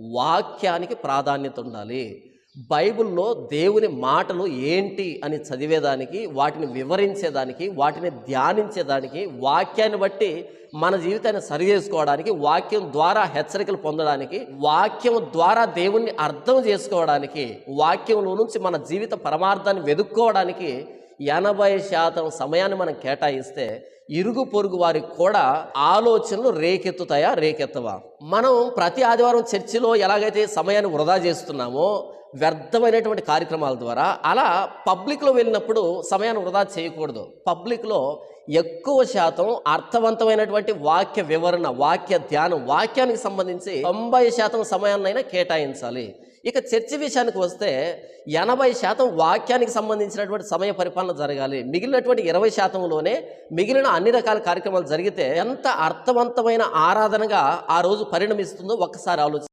వాక్యానికి ప్రాధాన్యత ఉండాలి. బైబిల్‌లో దేవుని మాటలు ఏంటి అని చదివేదానికి, వాటిని వివరించేదానికి, వాటిని ధ్యానించేదానికి, వాక్యాన్ని బట్టి మన జీవితాన్ని సరిచేసుకోవడానికి, వాక్యం ద్వారా హెచ్చరికలు పొందడానికి, వాక్యం ద్వారా దేవుణ్ణి అర్థం చేసుకోవడానికి, వాక్యంలో నుంచి మన జీవిత పరమార్థాన్ని వెదుక్కోవడానికి 80% సమయాన్ని మనం కేటాయిస్తే ఇరుగు పొరుగు వారికి కూడా ఆలోచనలు రేకెత్తుతాయా, రేకెత్తవా? మనం ప్రతి ఆదివారం చర్చిలో ఎలాగైతే సమయాన్ని వృధా చేస్తున్నామో వ్యర్థమైనటువంటి కార్యక్రమాల ద్వారా, అలా పబ్లిక్లో వెళ్ళినప్పుడు సమయాన్ని వృధా చేయకూడదు. పబ్లిక్లో ఎక్కువ శాతం అర్థవంతమైనటువంటి వాక్య వివరణ, వాక్య ధ్యానం, వాక్యానికి సంబంధించి 90% సమయాన్నైనా కేటాయించాలి. ఇక చర్చి విషయానికి వస్తే 80% వాక్యానికి సంబంధించినటువంటి సమయ పరిపాలన జరగాలి. మిగిలినటువంటి 20%లోనే మిగిలిన అన్ని రకాల కార్యక్రమాలు జరిగితే ఎంత అర్థవంతమైన ఆరాధనగా ఆ రోజు పరిణమిస్తుందో ఒక్కసారి ఆలోచించండి.